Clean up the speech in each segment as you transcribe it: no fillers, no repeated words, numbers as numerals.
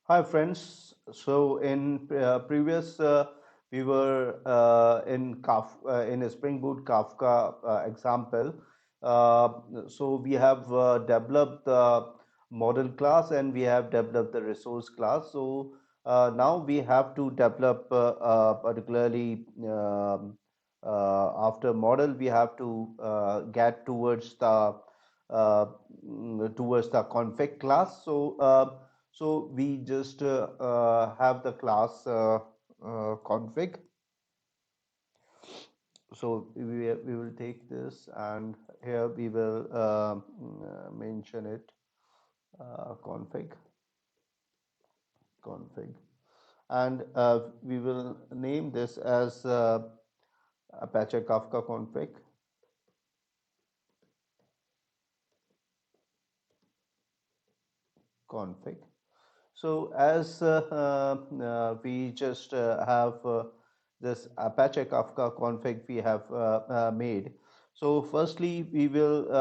Hi friends. So in previous we were in a Spring Boot Kafka example. Uh, so we have developed the model class and we have developed the resource class. So now we have to develop particularly after model we have to get towards the config class. So we just have the class config. So we will take this and here we will mention it config and we will name this as Apache Kafka config. So as we just have this Apache Kafka config we have made. So firstly, we will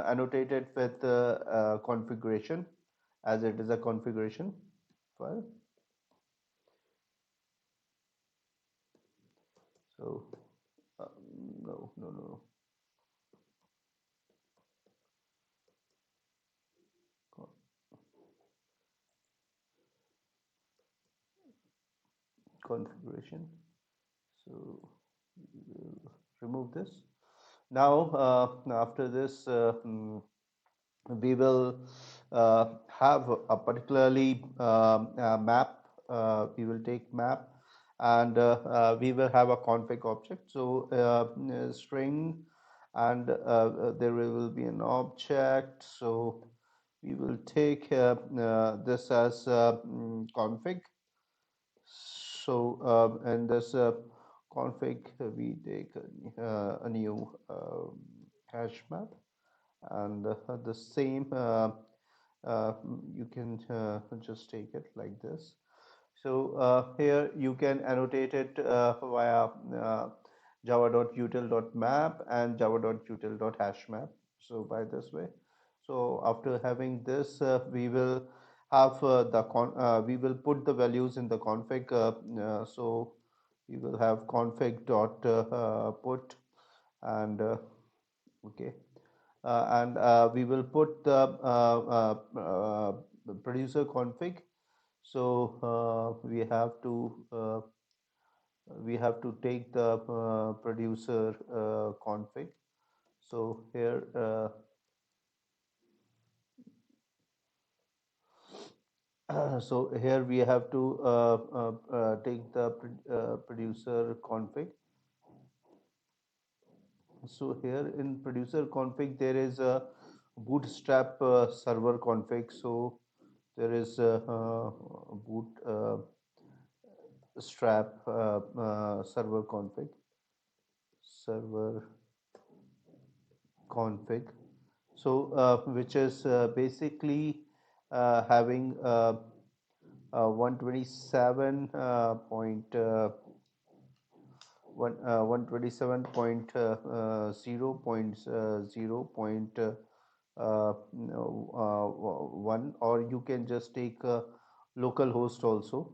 annotate it with configuration as it is a configuration file. So uh, no, configuration. So we will remove this. Now after this. We will have a particularly map. We will take map and we will have a config object. So string and there will be an object. So we will take this as config. So and this config we take a new hash map and the same uh, you can just take it like this. So here you can annotate it via java.util.map and java.util.hashmap. So by this way, so after having this we will have we will put the values in the config. So we will have config dot put and okay and we will put the producer config. So we have to take the producer config. So here so here we have to take the producer config. So here in producer config there is a bootstrap server config. So there is boot strap server config. So which is basically having 127 point one 127.0.0. One, or you can just take local host also.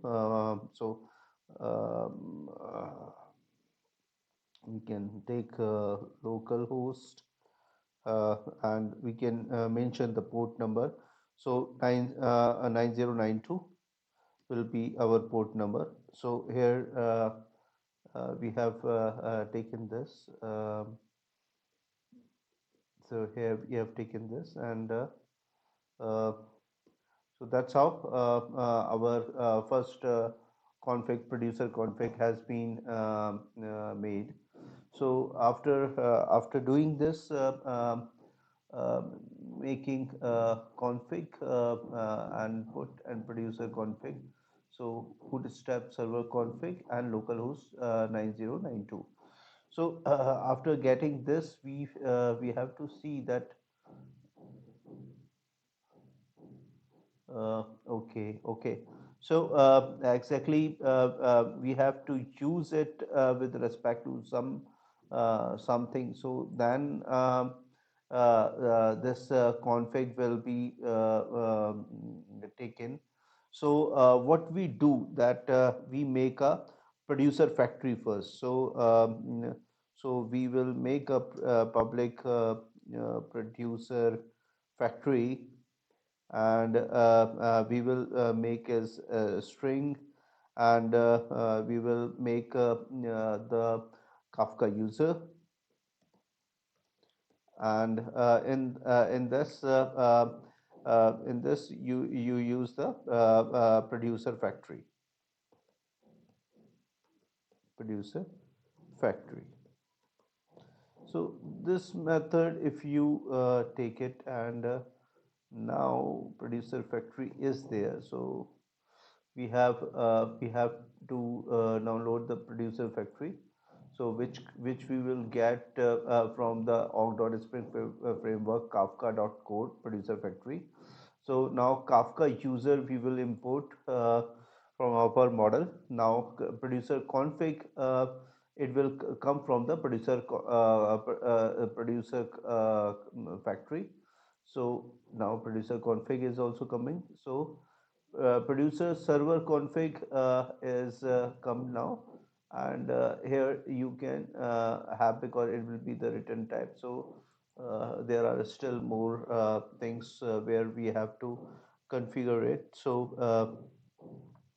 We can take local host and we can mention the port number. So 9092 will be our port number. So here we have taken this. So here we have taken this and uh, so that's how our first config producer config has been made. So after doing this making config and put and producer config. So bootstrap server config and localhost 9092. So after getting this, we have to see that okay. So exactly, we have to use it with respect to something. So then this config will be taken. So what we do that we make a producer factory first. So we will make a public producer factory, and we will make as a string, and we will make the Kafka user, and in this you use the producer factory. So this method, if you take it, and now producer factory is there. So we have to download the producer factory, so which we will get from the org.spring framework kafka.code producer factory. So now Kafka user we will import from our model. Now producer config, it will come from the producer factory. So now producer config is also coming. So producer server config is come now, and here you can have, because it will be the return type. So there are still more things where we have to configure it. So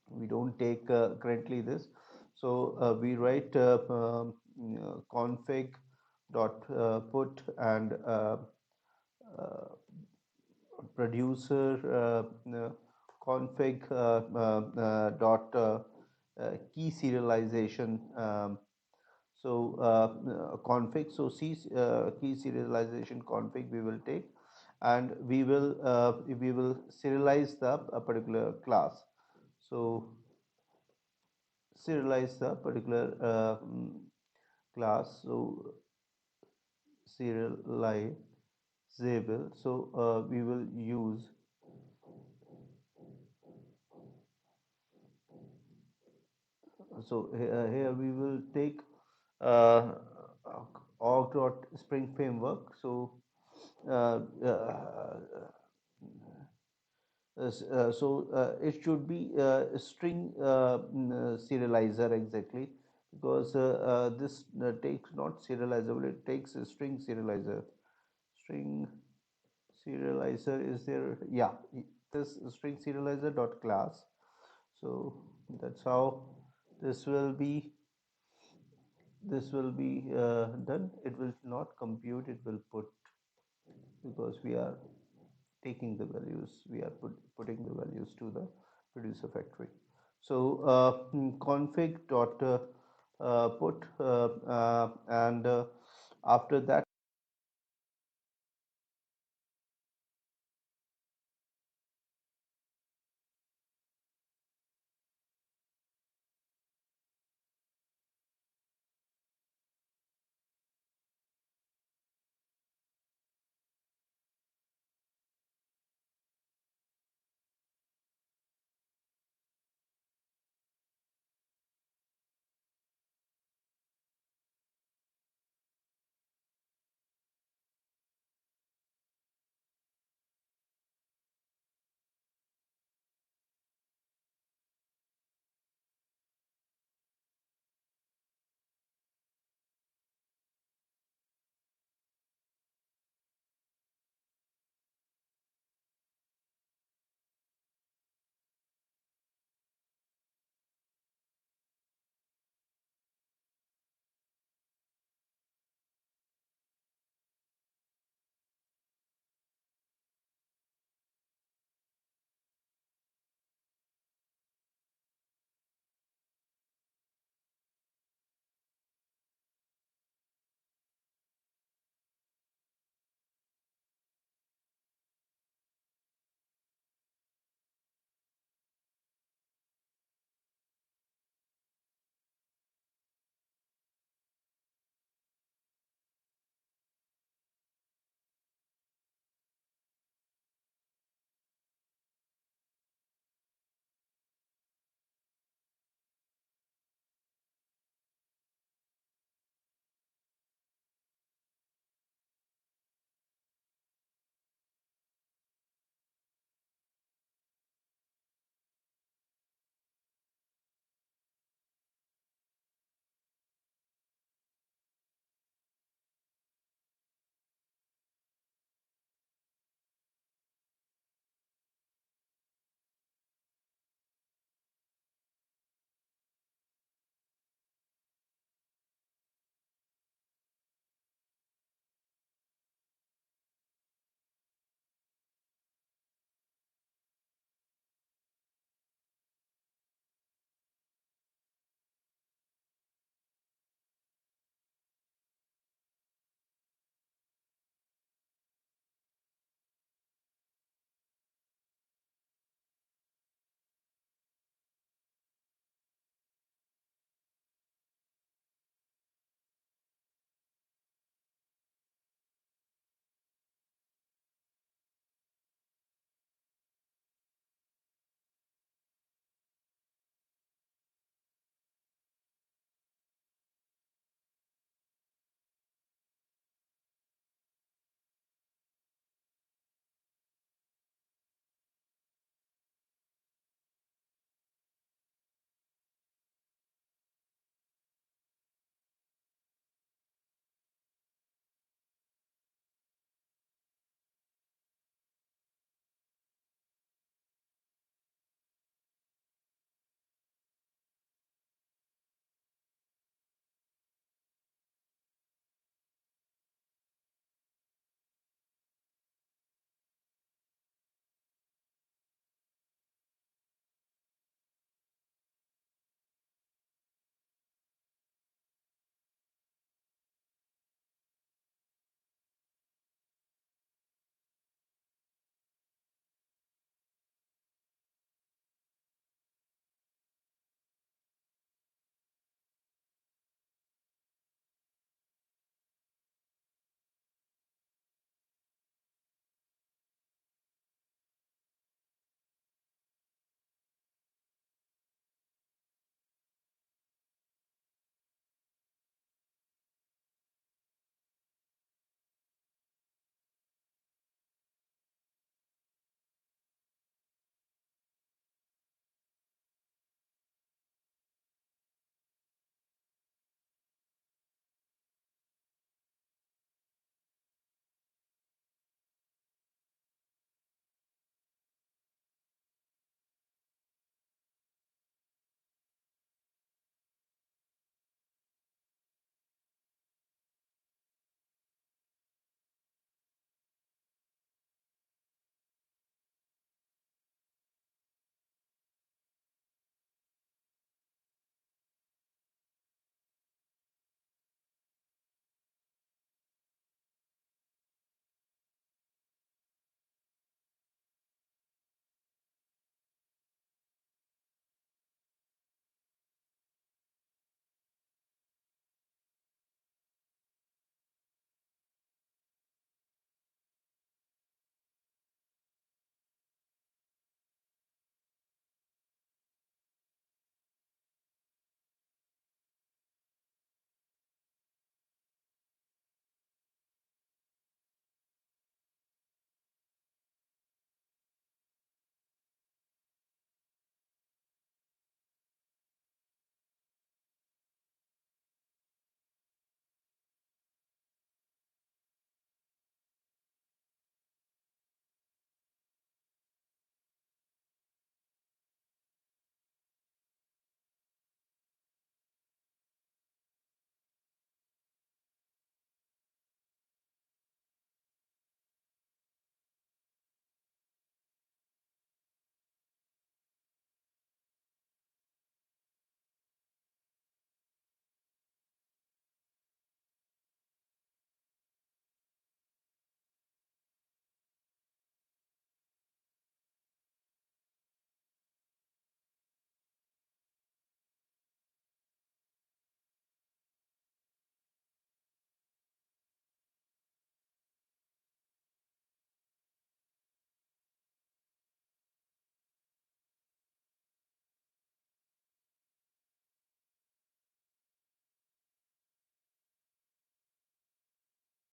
we don't take currently this. So we write config dot put, and uh, producer config dot key serialization. So config, so key serialization config we will take, and we will serialize the particular class. So serialize the particular class. So serializable. So we will use, so here we will take uh, org.spring framework. So uh, uh, it should be string serializer exactly, because this takes not serializable, it takes a string serializer. String serializer is there, yeah, this StringSerializer.class. So that's how this will be done. It will not compute, it will put, because we are taking the values, we are putting the values to the producer factory. So config dot put, and after that